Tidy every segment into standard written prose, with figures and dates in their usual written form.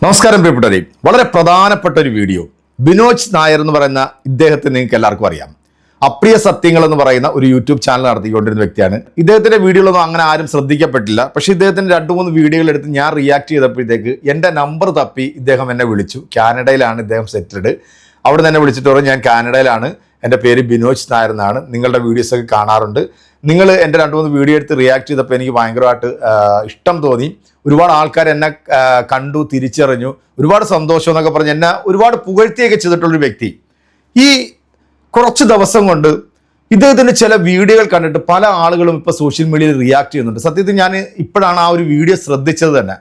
നമസ്കാരം പ്രിയപ്പെട്ടവരെ, വളരെ പ്രധാനപ്പെട്ട ഒരു വീഡിയോ. ബിനോജ് നായർ എന്ന് പറയുന്ന ഇദ്ദേഹത്തെ നിങ്ങൾക്ക് എല്ലാവർക്കും അറിയാം. അപ്രിയ സത്യങ്ങൾ എന്ന് പറയുന്ന ഒരു യൂട്യൂബ് ചാനൽ നടത്തിക്കൊണ്ടിരുന്ന വ്യക്തിയാണ്. ഇദ്ദേഹത്തിന്റെ വീഡിയോകളൊന്നും അങ്ങനെ ആരും ശ്രദ്ധിക്കപ്പെട്ടില്ല. പക്ഷെ ഇദ്ദേഹത്തിന്റെ 2-3 വീഡിയോകൾ എടുത്ത് ഞാൻ റിയാക്ട് ചെയ്തപ്പോഴത്തേക്ക് എൻ്റെ നമ്പർ തപ്പി ഇദ്ദേഹം എന്നെ വിളിച്ചു. കാനഡയിലാണ് ഇദ്ദേഹം സെറ്റിൽഡ്. അവിടെ തന്നെ വിളിച്ചിട്ട് പറഞ്ഞു, ഞാൻ കാനഡയിലാണ്, എൻ്റെ പേര് ബിനോജ് നായർ എന്നാണ്, നിങ്ങളുടെ വീഡിയോസൊക്കെ കാണാറുണ്ട്. നിങ്ങൾ എൻ്റെ 2-3 വീഡിയോ എടുത്ത് റിയാക്ട് ചെയ്തപ്പോൾ എനിക്ക് ഭയങ്കരമായിട്ട് ഇഷ്ടം തോന്നി. ഒരുപാട് ആൾക്കാർ എന്നെ കണ്ടു, തിരിച്ചറിഞ്ഞു, ഒരുപാട് സന്തോഷം എന്നൊക്കെ പറഞ്ഞ് എന്നെ ഒരുപാട് പുകഴ്ത്തിയൊക്കെ ചെയ്തിട്ടുള്ളൊരു വ്യക്തി. ഈ കുറച്ച് ദിവസം കൊണ്ട് ഇദ്ദേഹത്തിൻ്റെ ചില വീഡിയോകൾ കണ്ടിട്ട് പല ആളുകളും ഇപ്പോൾ സോഷ്യൽ മീഡിയയിൽ റിയാക്ട് ചെയ്യുന്നുണ്ട്. സത്യത്തിൽ ഞാൻ ഇപ്പോഴാണ് ആ ഒരു വീഡിയോ ശ്രദ്ധിച്ചത് തന്നെ.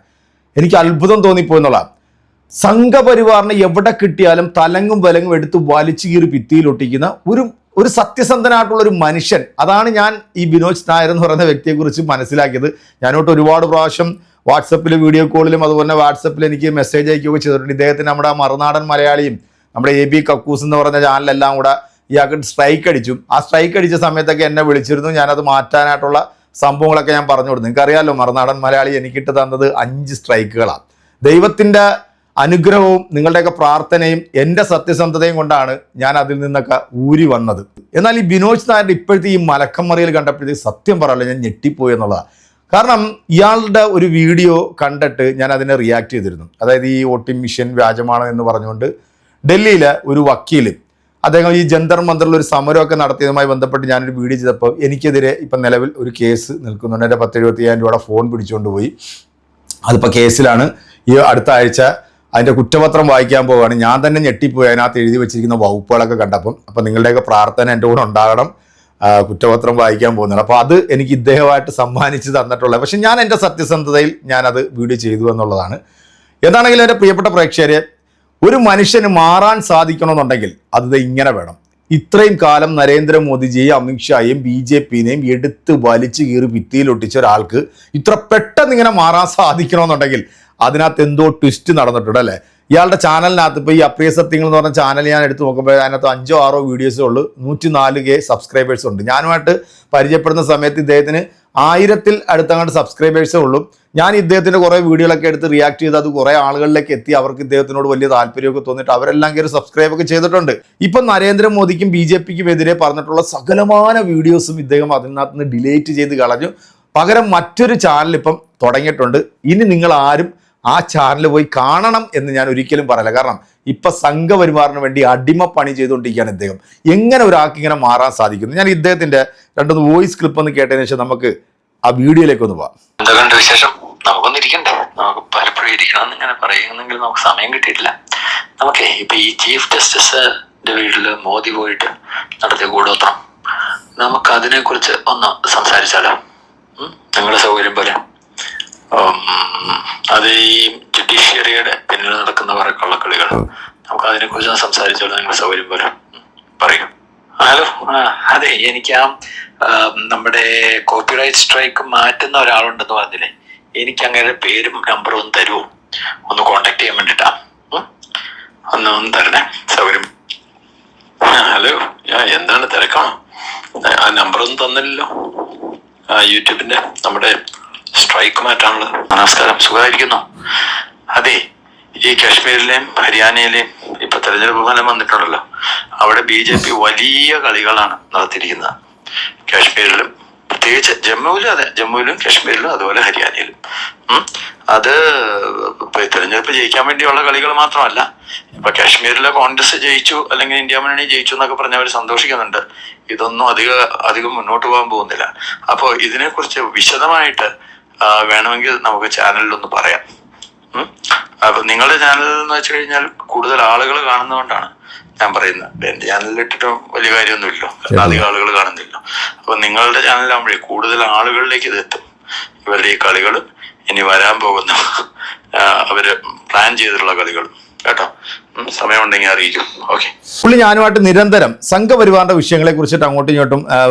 എനിക്ക് അത്ഭുതം തോന്നിപ്പോയെന്നുള്ളതാണ്. സംഘപരിവാറിനെ എവിടെ കിട്ടിയാലും തലങ്ങും വിലങ്ങും എടുത്ത് വലിച്ചു കീറി ഭിത്തിയിലൊട്ടിക്കുന്ന ഒരു സത്യസന്ധനായിട്ടുള്ള ഒരു മനുഷ്യൻ. അതാണ് ഞാൻ ഈ ബിനോജ് നായർ എന്ന് പറയുന്ന വ്യക്തിയെക്കുറിച്ച് മനസ്സിലാക്കിയത്. ഞാനോട്ട് ഒരുപാട് പ്രാവശ്യം വാട്സപ്പിൽ വീഡിയോ കോളിലും അതുപോലെ വാട്സപ്പിൽ എനിക്ക് മെസ്സേജ് അയക്കുകയൊക്കെ ചെയ്തിട്ടുണ്ട്. ഇദ്ദേഹത്തിന് നമ്മുടെ മറുനാടൻ മലയാളിയും നമ്മുടെ AB കക്കൂസ് എന്ന് പറഞ്ഞ ചാനലെല്ലാം കൂടെ ഇയാൾക്ക് സ്ട്രൈക്ക് അടിച്ചു. ആ സ്ട്രൈക്ക് അടിച്ച സമയത്തൊക്കെ എന്നെ വിളിച്ചിരുന്നു. ഞാനത് മാറ്റാനായിട്ടുള്ള സംഭവങ്ങളൊക്കെ ഞാൻ പറഞ്ഞു കൊടുത്തു. നിങ്ങൾക്കറിയാമല്ലോ, മറുനാടൻ മലയാളി എനിക്കിട്ട് തന്നത് 5 സ്ട്രൈക്കുകളാണ്. ദൈവത്തിൻ്റെ അനുഗ്രഹവും നിങ്ങളുടെയൊക്കെ പ്രാർത്ഥനയും എൻ്റെ സത്യസന്ധതയും കൊണ്ടാണ് ഞാൻ അതിൽ നിന്നൊക്കെ ഊരി വന്നത്. എന്നാൽ ഈ ബിനോജ് നായരുടെ ഇപ്പോഴത്തെ ഈ മലക്കമ്മറിയിൽ കണ്ടപ്പോഴത്തേക്ക് സത്യം പറയാമല്ലോ, ഞാൻ ഞെട്ടിപ്പോയി എന്നുള്ളതാണ്. കാരണം ഇയാളുടെ ഒരു വീഡിയോ കണ്ടിട്ട് ഞാൻ അതിനെ റിയാക്ട് ചെയ്തിരുന്നു. അതായത് ഈ വോട്ടിംഗ് മിഷൻ വ്യാജമാണ് എന്ന് പറഞ്ഞുകൊണ്ട് ഡൽഹിയിലെ ഒരു വക്കീൽ അദ്ദേഹം ഈ ജന്തർ മന്ദറിൽ ഒരു സമരമൊക്കെ നടത്തിയതുമായി ബന്ധപ്പെട്ട് ഞാനൊരു വീഡിയോ ചെയ്തപ്പോൾ എനിക്കെതിരെ ഇപ്പം നിലവിൽ ഒരു കേസ് നിൽക്കുന്നുണ്ട്. എൻ്റെ 10,75,000 രൂപയുടെ ഫോൺ പിടിച്ചുകൊണ്ട് പോയി. അതിപ്പോൾ കേസിലാണ്. ഈ അടുത്ത ആഴ്ച അതിൻ്റെ കുറ്റപത്രം വായിക്കാൻ പോവുകയാണ്. ഞാൻ തന്നെ ഞെട്ടിപ്പോയി അതിനകത്ത് എഴുതി വെച്ചിരിക്കുന്ന വകുപ്പുകളൊക്കെ കണ്ടപ്പം. അപ്പം നിങ്ങളുടെയൊക്കെ പ്രാർത്ഥന എൻ്റെ കൂടെ ഉണ്ടാകണം. കുറ്റപത്രം വായിക്കാൻ പോകുന്നത്. അപ്പോൾ അത് എനിക്ക് ഇദ്ദേഹമായിട്ട് സമ്മാനിച്ച് തന്നിട്ടുള്ളത്. പക്ഷെ ഞാൻ എൻ്റെ സത്യസന്ധതയിൽ ഞാനത് വീഡിയോ ചെയ്തു എന്നുള്ളതാണ്. എന്താണെങ്കിലും എൻ്റെ പ്രിയപ്പെട്ട പ്രേക്ഷകരെ, ഒരു മനുഷ്യന് മാറാൻ സാധിക്കണമെന്നുണ്ടെങ്കിൽ അത് ഇങ്ങനെ വേണം. ഇത്രയും കാലം നരേന്ദ്രമോദിജിയെയും അമിത്ഷായെയും BJPനെയും എടുത്ത് വലിച്ചു കീറി ഭിത്തിയിലൊട്ടിച്ച ഒരാൾക്ക് ഇത്ര പെട്ടെന്ന് ഇങ്ങനെ മാറാൻ സാധിക്കണമെന്നുണ്ടെങ്കിൽ അതിനകത്ത് എന്തോ ട്വിസ്റ്റ് നടന്നിട്ടുണ്ട് അല്ലേ? ഇയാളുടെ ചാനലിനകത്ത് ഇപ്പോൾ ഈ അപ്രിയ സത്യങ്ങൾ എന്ന് പറഞ്ഞ ചാനൽ ഞാൻ എടുത്ത് നോക്കുമ്പോൾ അതിനകത്ത് 5-6 വീഡിയോസേ ഉള്ളൂ. 104K സബ്സ്ക്രൈബേഴ്സ് ഉണ്ട്. ഞാനുമായിട്ട് പരിചയപ്പെടുന്ന സമയത്ത് ഇദ്ദേഹത്തിന് 1000-ൽ അടുത്തങ്ങാണ്ട് സബ്സ്ക്രൈബേഴ്സേ ഉള്ളൂ. ഞാൻ ഇദ്ദേഹത്തിൻ്റെ കുറേ വീഡിയോകളൊക്കെ എടുത്ത് റിയാക്ട് ചെയ്ത് അത് കുറേ ആളുകളിലേക്ക് എത്തി. അവർക്ക് ഇദ്ദേഹത്തിനോട് വലിയ താല്പര്യമൊക്കെ തോന്നിയിട്ട് അവരെല്ലാം കയറി സബ്സ്ക്രൈബൊക്കെ ചെയ്തിട്ടുണ്ട്. ഇപ്പം നരേന്ദ്രമോദിക്കും BJPക്കും എതിരെ പറഞ്ഞിട്ടുള്ള സകലമാന വീഡിയോസും ഇദ്ദേഹം അതിനകത്ത് നിന്ന് ഡിലീറ്റ് ചെയ്ത് കളഞ്ഞു. പകരം മറ്റൊരു ചാനൽ ഇപ്പം തുടങ്ങിയിട്ടുണ്ട്. ഇനി നിങ്ങൾ ആരും ആ ചാനൽ പോയി കാണണം എന്ന് ഞാൻ ഒരിക്കലും പറയില്ല. കാരണം ഇപ്പം സംഘപരിവാറിന് വേണ്ടി അടിമപ്പണി ചെയ്തുകൊണ്ടിരിക്കുകയാണ് ഇദ്ദേഹം. എങ്ങനെ ഒരാൾക്ക് ഇങ്ങനെ മാറാൻ സാധിക്കുന്നു? ഞാൻ ഇദ്ദേഹത്തിൻ്റെ 2 വോയിസ് ക്ലിപ്പ് ഒന്ന് കേട്ടതിന് ശേഷം നമുക്ക് ആ വീഡിയോയിലേക്ക് ഒന്ന് പോവാം. എന്തൊക്കെയുണ്ട് വിശേഷം? നമുക്കൊന്നിരിക്കണ്ടേ? നമുക്ക് പലപ്പോഴും ഇരിക്കണം എന്നിങ്ങനെ പറയുന്നെങ്കിൽ നമുക്ക് സമയം കിട്ടിയിട്ടില്ല. നമുക്ക് ഇപ്പൊ ഈ ചീഫ് ജസ്റ്റിസിന്റെ വീട്ടില് മോദി പോയിട്ട് നടത്തിയ കൂടോത്രം, നമുക്ക് അതിനെ കുറിച്ച് ഒന്ന് സംസാരിച്ചാലോ? നിങ്ങളുടെ സൗകര്യം പോലെ. അത് ഈ ജുഡീഷ്യറിയുടെ പിന്നിൽ നടക്കുന്ന കുറെ കള്ളക്കളികൾ, നമുക്ക് അതിനെ കുറിച്ച് സംസാരിച്ചാലോ? നിങ്ങളുടെ സൗകര്യം പോലെ പറയൂ. ഹലോ, അതെ, എനിക്ക് നമ്മുടെ കോപ്പിറൈറ്റ് സ്ട്രൈക്ക് മാറ്റുന്ന ഒരാളുണ്ടെന്ന് പറഞ്ഞില്ലേ, എനിക്ക് അങ്ങനെ പേരും നമ്പറും ഒന്ന് തരുമോ? ഒന്ന് കോണ്ടാക്ട് ചെയ്യാൻ വേണ്ടിട്ടാ. ഒന്ന് തരണേ, സൗകര്യം. ഹലോ, എന്താണ് തിരക്കാണോ? ആ നമ്പറൊന്നും തന്നില്ലല്ലോ. യൂട്യൂബിന്റെ നമ്മുടെ സ്ട്രൈക്ക് മാറ്റാനുള്ളത്. നമസ്കാരം, സുഖമായിരിക്കുന്നു? അതെ, ഈ കാശ്മീരിലെയും ഹരിയാനയിലെയും ഇപ്പൊ തെരഞ്ഞെടുപ്പ് ഫലം വന്നിട്ടുണ്ടല്ലോ, അവിടെ BJP വലിയ കളികളാണ് നടത്തിയിരിക്കുന്നത്. കാശ്മീരിലും പ്രത്യേകിച്ച് ജമ്മുവിലും, അതെ, ജമ്മുവിലും കാശ്മീരിലും അതുപോലെ ഹരിയാനയിലും. അത് തെരഞ്ഞെടുപ്പ് ജയിക്കാൻ വേണ്ടിയുള്ള കളികൾ മാത്രമല്ല. ഇപ്പൊ കാശ്മീരിലെ കോൺഗ്രസ് ജയിച്ചു അല്ലെങ്കിൽ ഇന്ത്യ മുന്നണി ജയിച്ചു എന്നൊക്കെ പറഞ്ഞ് അവർ സന്തോഷിക്കുന്നുണ്ട്. ഇതൊന്നും അധികം മുന്നോട്ട് പോകാൻ പോകുന്നില്ല. അപ്പോൾ ഇതിനെക്കുറിച്ച് വിശദമായിട്ട് വേണമെങ്കിൽ നമുക്ക് ചാനലിലൊന്ന് പറയാം. അപ്പൊ നിങ്ങളുടെ ചാനൽ എന്ന് വെച്ച് കഴിഞ്ഞാൽ കൂടുതൽ ആളുകൾ കാണുന്നതുകൊണ്ടാണ് ഞാൻ പറയുന്നത്. എന്റെ ചാനലിൽ ഇട്ടിട്ടും വലിയ കാര്യമൊന്നുമില്ലോ, അധികം ആളുകൾ കാണുന്നില്ല. അപ്പൊ നിങ്ങളുടെ ചാനലാകുമ്പോഴേ കൂടുതൽ ആളുകളിലേക്ക് ഇത് എത്തും. ഇവരുടെ ഈ കളികൾ, ഇനി വരാൻ പോകുന്ന അവര് പ്ലാൻ ചെയ്തിട്ടുള്ള കളികൾ കേട്ടോ. സമയമുണ്ടെങ്കിൽ അറിയിക്കും. ഓക്കെ. പുള്ളി ഞാനുമായിട്ട് നിരന്തരം സംഘപരിവാറിന്റെ വിഷയങ്ങളെ കുറിച്ചിട്ട് അങ്ങോട്ടും ഇങ്ങോട്ടും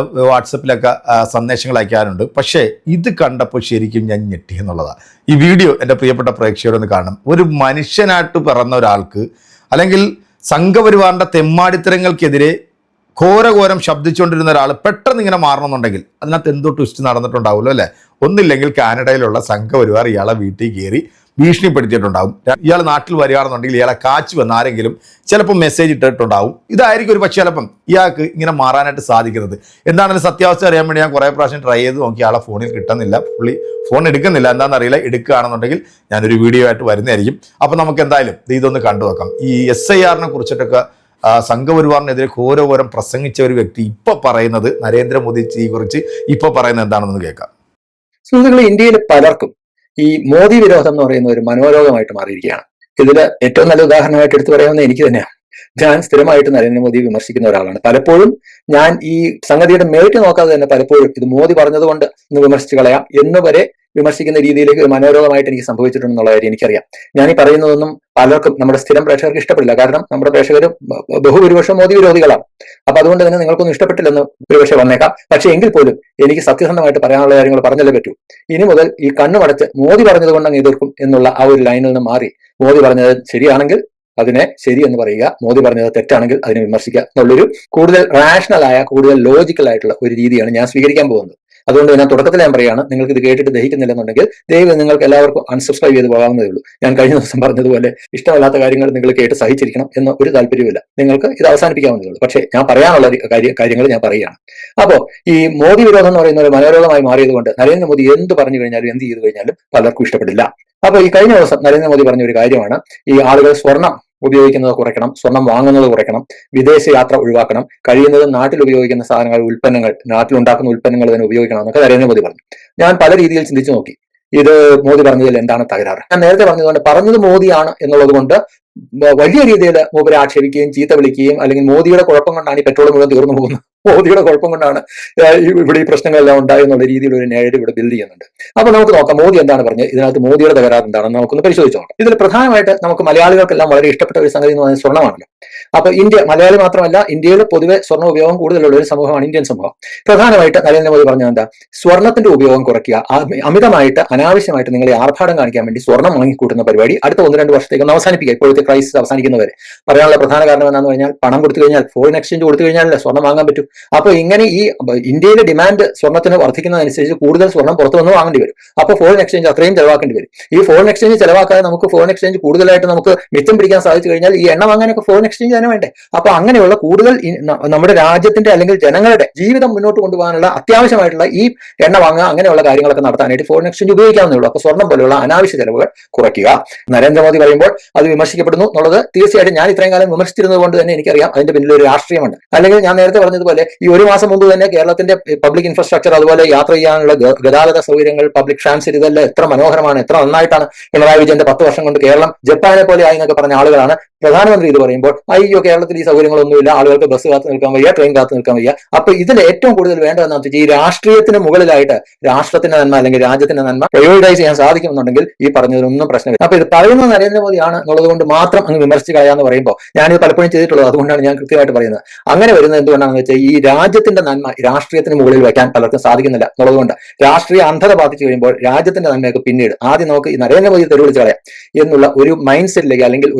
വാട്സപ്പിലൊക്കെ സന്ദേശങ്ങൾ അയക്കാറുണ്ട്. പക്ഷേ ഇത് കണ്ടപ്പോൾ ശരിക്കും ഞാൻ ഞെട്ടി എന്നുള്ളതാണ്. ഈ വീഡിയോ എൻ്റെ പ്രിയപ്പെട്ട പ്രേക്ഷകരൊന്ന് കാണണം. ഒരു മനുഷ്യനായിട്ട് പിറന്ന ഒരാൾക്ക്, അല്ലെങ്കിൽ സംഘപരിവാറിന്റെ തെമ്മാടിത്തരങ്ങൾക്കെതിരെ ഘോരഘോരം ശബ്ദിച്ചുകൊണ്ടിരുന്ന ഒരാൾ പെട്ടെന്ന് ഇങ്ങനെ മാറണമെന്നുണ്ടെങ്കിൽ അതിനകത്ത് എന്തോ ട്വിസ്റ്റ് നടന്നിട്ടുണ്ടാവുമല്ലോ അല്ലേ? ഒന്നില്ലെങ്കിൽ കാനഡയിലുള്ള സംഘപരിവാർ ഇയാളെ വീട്ടിൽ കയറി ഭീഷണിപ്പെടുത്തിയിട്ടുണ്ടാകും. ഇയാൾ നാട്ടിൽ വരികയാണെന്നുണ്ടെങ്കിൽ ഇയാളെ കാച്ചു വന്ന് ആരെങ്കിലും ചിലപ്പോൾ മെസ്സേജ് ഇട്ടിട്ടുണ്ടാവും. ഇതായിരിക്കും ഒരു പക്ഷേ ചിലപ്പം ഇയാൾക്ക് ഇങ്ങനെ മാറാനായിട്ട് സാധിക്കുന്നത്. എന്താണെങ്കിലും സത്യാവസ്ഥ അറിയാൻ വേണ്ടി ഞാൻ കുറേ പ്രാവശ്യം ട്രൈ ചെയ്ത് നോക്കി, ആളെ ഫോണിൽ കിട്ടുന്നില്ല, പുള്ളി ഫോൺ എടുക്കുന്നില്ല. എന്താണെന്നറിയില്ല. എടുക്കുകയാണെന്നുണ്ടെങ്കിൽ ഞാനൊരു വീഡിയോ ആയിട്ട് വരുന്നതായിരിക്കും. അപ്പം നമുക്ക് എന്തായാലും ഇതൊന്ന് കണ്ടു നോക്കാം. ഈ SIR കുറിച്ചിട്ടൊക്കെ സംഘപരിവാറിനെതിരെ ഘോരഘോരം പ്രസംഗിച്ച ഒരു വ്യക്തി ഇപ്പൊ പറയുന്നത്, നരേന്ദ്രമോദിയെ കുറിച്ച് ഇപ്പൊ പറയുന്നത് എന്താണെന്ന് കേൾക്കാം. സുഹൃത്തുക്കളെ, ഇന്ത്യയിൽ പലർക്കും ഈ മോദി വിരോധം എന്ന് പറയുന്ന ഒരു മനോരോഗമായിട്ട് മാറിയിരിക്കുകയാണ്. ഇതില് ഏറ്റവും നല്ല ഉദാഹരണമായിട്ട് എടുത്തു പറയാവുന്ന എനിക്ക് തന്നെയാണ്. ഞാൻ സ്ഥിരമായിട്ട് നരേന്ദ്രമോദിയെ വിമർശിക്കുന്ന ഒരാളാണ്. പലപ്പോഴും ഞാൻ ഈ സംഗതിയുടെ മെറിറ്റ് നോക്കാതെ തന്നെ പലപ്പോഴും ഇത് മോദി പറഞ്ഞത് കൊണ്ട് ഇന്ന് വിമർശിച്ച് കളയാം എന്ന് വരെ വിമർശിക്കുന്ന രീതിയിലേക്ക് ഒരു മനോരോഗമായിട്ട് എനിക്ക് സംഭവിച്ചിട്ടുണ്ടെന്നുള്ള കാര്യം എനിക്കറിയാം. ഞാൻ ഈ പറയുന്നതൊന്നും പലർക്കും നമ്മുടെ സ്ഥിരം പ്രേക്ഷകർക്ക് ഇഷ്ടപ്പെടില്ല. കാരണം നമ്മുടെ പ്രേക്ഷകർ ബഹുഭൂരിപക്ഷം മോദി വിരോധികളാണ്. അപ്പൊ അതുകൊണ്ട് തന്നെ നിങ്ങൾക്കൊന്നും ഇഷ്ടപ്പെട്ടില്ലെന്ന് ഒരുപക്ഷെ വന്നേക്കാം. പക്ഷെ എങ്കിൽ പോലും എനിക്ക് സത്യസന്ധമായിട്ട് പറയാനുള്ള കാര്യങ്ങൾ പറഞ്ഞല്ലേ പറ്റൂ. ഇനി മുതൽ ഈ കണ്ണുമടച്ച് മോദി പറഞ്ഞത് കൊണ്ട് അങ്ങ് എതിർക്കും എന്നുള്ള ആ ഒരു ലൈനിൽ നിന്ന് മാറി, മോദി പറഞ്ഞത് ശരിയാണെങ്കിൽ അതിനെ ശരി എന്ന് പറയുക, മോദി പറഞ്ഞത് തെറ്റാണെങ്കിൽ അതിനെ വിമർശിക്കുക എന്നുള്ളൊരു കൂടുതൽ റാഷണലായ, കൂടുതൽ ലോജിക്കൽ ആയിട്ടുള്ള ഒരു രീതിയാണ് ഞാൻ സ്വീകരിക്കാൻ പോകുന്നത്. അതുകൊണ്ട് ഞാൻ തുടക്കത്തിൽ ഞാൻ പറയുകയാണ്, നിങ്ങൾക്ക് ഇത് കേട്ടിട്ട് ദഹിക്കുന്നില്ലെന്നുണ്ടെങ്കിൽ ദയവ് നിങ്ങൾക്ക് എല്ലാവർക്കും അൺസബ്സ്ക്രൈബ് ചെയ്ത് പോകാവുന്നതേ ഉള്ളൂ. ഞാൻ കഴിഞ്ഞ ദിവസം പറഞ്ഞതുപോലെ ഇഷ്ടമല്ലാത്ത കാര്യങ്ങൾ നിങ്ങൾ കേട്ട് സഹിച്ചിരിക്കണം എന്ന ഒരു താല്പര്യമില്ല. നിങ്ങൾക്ക് ഇത് അവസാനിപ്പിക്കാവുന്നതേ ഉള്ളൂ. പക്ഷേ ഞാൻ പറയാനുള്ള കാര്യങ്ങൾ ഞാൻ പറയുകയാണ്. അപ്പോൾ ഈ മോദി വിരോധം എന്ന് പറയുന്ന ഒരു മനോരോഗമായി മാറിയത് കൊണ്ട് നരേന്ദ്രമോദി എന്ത് പറഞ്ഞു കഴിഞ്ഞാലും എന്ത് ചെയ്തു കഴിഞ്ഞാലും പലർക്കും ഇഷ്ടപ്പെടില്ല. അപ്പൊ ഈ കഴിഞ്ഞ ദിവസം നരേന്ദ്രമോദി പറഞ്ഞ ഒരു കാര്യമാണ്, ഈ ആളുകൾ സ്വർണം ഉപയോഗിക്കുന്നത് കുറയ്ക്കണം, സ്വർണം വാങ്ങുന്നത് കുറയ്ക്കണം, വിദേശ യാത്ര ഒഴിവാക്കണം, കഴിയുന്നതും നാട്ടിൽ ഉപയോഗിക്കുന്ന സാധനങ്ങൾ, ഉൽപ്പന്നങ്ങൾ, നാട്ടിലുണ്ടാക്കുന്ന ഉൽപ്പന്നങ്ങൾ തന്നെ ഉപയോഗിക്കണം എന്നൊക്കെ നരേന്ദ്രമോദി പറഞ്ഞു. ഞാൻ പല രീതിയിൽ ചിന്തിച്ചു നോക്കി, ഇത് മോദി പറഞ്ഞതിൽ എന്താണ് തകരാറ്. ഞാൻ നേരത്തെ പറഞ്ഞതുകൊണ്ട് പറഞ്ഞത് മോദിയാണ് എന്നുള്ളത് കൊണ്ട് വലിയ രീതിയിൽ മൂപ്പരെ ആക്ഷേപിക്കുകയും ചീത്ത വിളിക്കുകയും, അല്ലെങ്കിൽ മോദിയുടെ കുഴപ്പം കൊണ്ടാണ് ഈ പെട്രോൾ മുഴുവൻ തീർന്നു പോകുന്നത്, മോദിയുടെ കുഴപ്പം കൊണ്ടാണ് ഇവിടെ ഈ പ്രശ്നങ്ങളെല്ലാം ഉണ്ടായെന്നുള്ള രീതിയിൽ ഒരു നേരിട്ട് ഇവിടെ ബിൽഡ് ചെയ്യുന്നുണ്ട്. അപ്പൊ നമുക്ക് നോക്കാം മോദി എന്താണ് പറഞ്ഞത്, ഇതിനകത്ത് മോദിയുടെ തകരാറ് എന്താണെന്ന് നമുക്കൊന്ന് പരിശോധിച്ച് നോക്കാം. ഇതിൽ പ്രധാനമായിട്ട് നമുക്ക് മലയാളികൾക്കെല്ലാം വളരെ ഇഷ്ടപ്പെട്ട ഒരു സംഗതി എന്ന് പറയുന്നത് സ്വർണ്ണമാണല്ലോ. അപ്പൊ ഇന്ത്യ, മലയാളി മാത്രമല്ല, ഇന്ത്യയിൽ പൊതുവെ സ്വർണ്ണ ഉപയോഗം കൂടുതലുള്ള ഒരു സമൂഹമാണ് ഇന്ത്യൻ സമൂഹം. പ്രധാനമായിട്ട് നരേന്ദ്രമോദി പറഞ്ഞത് എന്താ, സ്വർണത്തിന്റെ ഉപയോഗം കുറയ്ക്കുക, അമിതമായിട്ട് അനാവശ്യമായിട്ട് നിങ്ങളെ ആർഭാടം കാണിക്കാൻ വേണ്ടി സ്വർണ്ണം വാങ്ങിക്കൂട്ടുന്ന പരിപാടി അടുത്ത 1-2 വർഷത്തേക്ക് ഒന്ന് അവസാനിപ്പിക്കുക, ഇപ്പോഴത്തെ ക്രൈസിസ് അവസാനിക്കുന്നവരെ. പറയാനുള്ള പ്രധാന കാരണം എന്താണെന്ന് പറഞ്ഞാൽ, പണം കൊടുത്തു കഴിഞ്ഞാൽ, ഫോറിൻ എക്സ്ചേഞ്ച് കൊടുത്തു കഴിഞ്ഞാലല്ലേ സ്വർണ്ണം വാങ്ങാൻ പറ്റും. അപ്പൊ ഇങ്ങനെ ഈ ഇന്ത്യയിലെ ഡിമാൻഡ് സ്വർണ്ണത്തിന് വർദ്ധിക്കുന്നതനുസരിച്ച് കൂടുതൽ സ്വർണ്ണം പുറത്തു വന്ന് വാങ്ങേണ്ടി വരും. അപ്പോൾ ഫോറിൻ എക്സ്ചേഞ്ച് അത്രയും ചെലവാക്കേണ്ടി വരും. ഈ ഫോറിൻ എക്സ്ചേഞ്ച് ചെലവാക്കാതെ നമുക്ക് ഫോറിൻ എക്സ്ചേഞ്ച് കൂടുതലായിട്ട് നമുക്ക് മിച്ചം പിടിക്കാൻ സാധിച്ചു കഴിഞ്ഞാൽ ഈ എണ്ണ വാങ്ങാനൊക്കെ ഫോറിൻ എക്സ്ചേഞ്ച് തന്നെ വേണ്ടേ. അപ്പൊ അങ്ങനെയുള്ള കൂടുതൽ നമ്മുടെ രാജ്യത്തിന്റെ അല്ലെങ്കിൽ ജനങ്ങളുടെ ജീവിതം മുന്നോട്ട് കൊണ്ടുപോകാനുള്ള അത്യാവശ്യമായിട്ടുള്ള ഈ എണ്ണ വാങ്ങുക, അങ്ങനെയുള്ള കാര്യങ്ങളൊക്കെ നടത്താനായിട്ട് ഫോറിൻ എക്സ്ചേഞ്ച് ഉപയോഗിക്കാവുന്നേ ഉള്ളൂ. അപ്പൊ സ്വർണ്ണം പോലെയുള്ള അനാവശ്യ ചെലവുകൾ കുറയ്ക്കുക. നരേന്ദ്രമോദി പറയുമ്പോൾ അത് വിമർശിക്കപ്പെടുന്നു എന്നുള്ളത് തീർച്ചയായിട്ടും ഞാൻ ഇത്രയും കാലം വിമർശിച്ചിരുന്നത് കൊണ്ട് തന്നെ എനിക്കറിയാം അതിന്റെ പിന്നിൽ ഒരു രാഷ്ട്രീയമുണ്ട്. അല്ലെങ്കിൽ ഞാൻ നേരത്തെ പറഞ്ഞതുപോലെ ഈ ഒരു മാസം മുമ്പ് തന്നെ കേരളത്തിന്റെ പബ്ലിക് ഇൻഫ്രാസ്ട്രക്ചർ, അതുപോലെ യാത്ര ചെയ്യാനുള്ള ഗതാഗത സൗകര്യങ്ങൾ, പബ്ലിക് ട്രാൻസ്പോർട്ട്, ഇതെല്ലാം എത്ര മനോഹരമാണ്, എത്ര നന്നായിട്ടാണ് പിണറായി വിജയന്റെ 10 വർഷം കൊണ്ട് കേരളം ജപ്പാനെ പോലെ ആയി എന്നൊക്കെ പറഞ്ഞ ആളുകളാണ് പ്രധാനമന്ത്രി ഇത് പറയുമ്പോൾ അയ്യോ കേരളത്തിൽ ഈ സൗകര്യങ്ങളൊന്നുമില്ല, ആളുകൾക്ക് ബസ് കാത്ത് നിൽക്കാൻ വയ്യ, ട്രെയിൻ കാത്ത് നിൽക്കാൻ വയ്യ. അപ്പൊ ഇതിൽ ഏറ്റവും കൂടുതൽ വേണ്ടതെന്ന് വെച്ചാൽ ഈ രാഷ്ട്രീയത്തിന് മുകളിലായിട്ട് രാഷ്ട്രത്തിന്റെ നന്മ അല്ലെങ്കിൽ രാജ്യത്തിന്റെ നന്മ പ്രയോറിറ്റൈസ് ചെയ്യാൻ സാധിക്കുമെന്നുണ്ടെങ്കിൽ ഈ പറഞ്ഞതിനൊന്നും പ്രശ്നമില്ല. അപ്പൊ ഇത് പറയുന്നത് നരേന്ദ്രമോദിയാണ് എന്നുള്ളത് കൊണ്ട് മാത്രം അങ്ങ് വിമർശിച്ച് കളയാന്ന് പറയുമ്പോൾ ഞാനിത് പലപ്പോഴും ചെയ്തിട്ടുള്ളത്, അതുകൊണ്ടാണ് ഞാൻ കൃത്യമായിട്ട് പറയുന്നത്. അങ്ങനെ വരുന്നത് എന്തുകൊണ്ടാണെന്ന് വെച്ചാൽ ഈ രാജ്യത്തിന്റെ നന്മ രാഷ്ട്രീയത്തിന് മുകളിൽ വയ്ക്കാൻ പലർക്കും സാധിക്കുന്നില്ല എന്നുള്ളതുകൊണ്ട് രാഷ്ട്രീയ അന്ധത ബാധിച്ചു കഴിയുമ്പോൾ രാജ്യത്തിന്റെ നന്മയൊക്കെ പിന്നീട് ആദ്യം നമുക്ക് ഈ നരേന്ദ്രമോദി തെരുവിളിച്ച് കളയാം എന്നുള്ള ഒരു മൈൻഡ് സെറ്റിലേക്ക് അല്ലെങ്കിൽ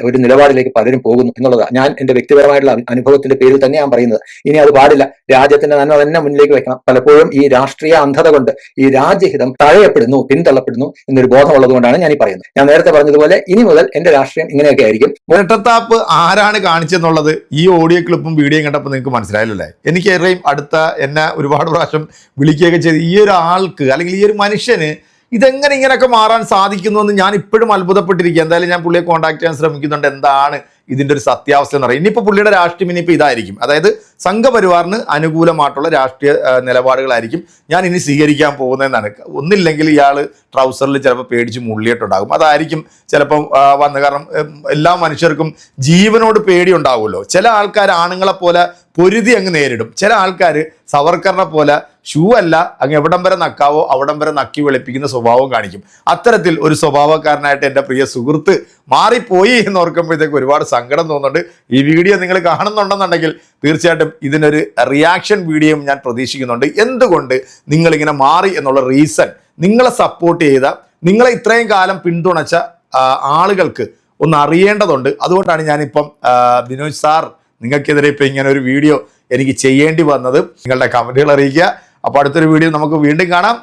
ഒരു നിലപാടിലേക്ക് പലരും പോകുന്നു എന്നുള്ളതാണ്. ഞാൻ എന്റെ വ്യക്തിപരമായിട്ടുള്ള അനുഭവത്തിന്റെ പേരിൽ തന്നെ ഞാൻ പറയുന്നത്. ഇനി അത് പാടില്ല, രാജ്യത്തിന്റെ നന്മ തന്നെ മുന്നിലേക്ക് വെക്കണം. പലപ്പോഴും ഈ രാഷ്ട്രീയ അന്ധത കൊണ്ട് ഈ രാജ്യഹിതം തഴയപ്പെടുന്നു, പിന്തള്ളപ്പെടുന്നു എന്നൊരു ബോധമുള്ളത് കൊണ്ടാണ് ഞാൻ ഈ പറയുന്നത്. ഞാൻ നേരത്തെ പറഞ്ഞതുപോലെ ഇനി മുതൽ എന്റെ രാഷ്ട്രീയം ഇങ്ങനെയൊക്കെ ആയിരിക്കും. ഇരട്ടത്താപ്പ് ആരാണ് കാണിച്ചെന്നുള്ളത് ഈ ഓഡിയോ ക്ലിപ്പും വീഡിയോയും കണ്ടപ്പോൾ നിങ്ങൾക്ക് മനസ്സിലായല്ലേ. എനിക്ക് ഏറെയും അടുത്ത എന്നെ ഒരുപാട് പ്രാവശ്യം വിളിക്കുകയൊക്കെ ചെയ്ത് ഈ ഒരു ആൾക്ക് അല്ലെങ്കിൽ ഈ ഒരു മനുഷ്യന് ഇതെങ്ങനെ ഇങ്ങനെയൊക്കെ മാറാൻ സാധിക്കുന്നു എന്ന് ഞാൻ ഇപ്പോഴും അത്ഭുതപ്പെട്ടിരിക്കുക. എന്തായാലും ഞാൻ പുള്ളിയെ കോൺടാക്ട് ചെയ്യാൻ ശ്രമിക്കുന്നുണ്ട്, എന്താണ് ഇതിൻ്റെ ഒരു സത്യാവസ്ഥ എന്ന് പറയും. ഇനിയിപ്പോൾ പുള്ളിയുടെ രാഷ്ട്രീയം ഇനിയിപ്പോൾ ഇതായിരിക്കും, അതായത് സംഘപരിവാറിന് അനുകൂലമായിട്ടുള്ള രാഷ്ട്രീയ നിലപാടുകളായിരിക്കും ഞാൻ ഇനി സ്വീകരിക്കാൻ പോകുന്നതെന്നാണ്. ഒന്നില്ലെങ്കിൽ ഇയാൾ ട്രൗസറിൽ ചിലപ്പോൾ പേടിച്ച് മുള്ളിയിട്ടുണ്ടാകും, അതായിരിക്കും ചിലപ്പം വന്ന്. കാരണം എല്ലാ മനുഷ്യർക്കും ജീവനോട് പേടി ഉണ്ടാവുമല്ലോ. ചില ആൾക്കാർ ആണുങ്ങളെ പോലെ പൊരുതി അങ്ങ് നേരിടും, ചില ആൾക്കാർ സവർക്കറിനെ പോലെ ഷൂ അല്ല അങ്ങ് എവിടം വരെ നക്കാവോ അവിടം വരെ നക്കി വെളുപ്പിക്കുന്ന സ്വഭാവം കാണിക്കും. അത്തരത്തിൽ ഒരു സ്വഭാവക്കാരനായിട്ട് എൻ്റെ പ്രിയ സുഹൃത്ത് മാറിപ്പോയി എന്ന് ഓർക്കുമ്പോഴത്തേക്ക് ഒരുപാട് സങ്കടം തോന്നുന്നുണ്ട്. ഈ വീഡിയോ നിങ്ങൾ കാണുന്നുണ്ടെന്നുണ്ടെങ്കിൽ തീർച്ചയായിട്ടും ഇതിനൊരു റിയാക്ഷൻ വീഡിയോയും ഞാൻ പ്രതീക്ഷിക്കുന്നുണ്ട്. എന്തുകൊണ്ട് നിങ്ങളിങ്ങനെ മാറി എന്നുള്ള റീസൺ, നിങ്ങളെ സപ്പോർട്ട് ചെയ്ത, നിങ്ങളെ ഇത്രയും കാലം പിന്തുണച്ച ആളുകൾക്ക് ഒന്ന് അറിയേണ്ടതുണ്ട്. അതുകൊണ്ടാണ് ഞാനിപ്പം ബിനോയ് സാർ നിങ്ങൾക്കെതിരെ ഇപ്പം ഇങ്ങനെ ഒരു വീഡിയോ എനിക്ക് ചെയ്യേണ്ടി വന്നത്. നിങ്ങളുടെ കമൻറ്റുകൾ അറിയിക്കുക. അപ്പോൾ അടുത്തൊരു വീഡിയോ നമുക്ക് വീണ്ടും കാണാം.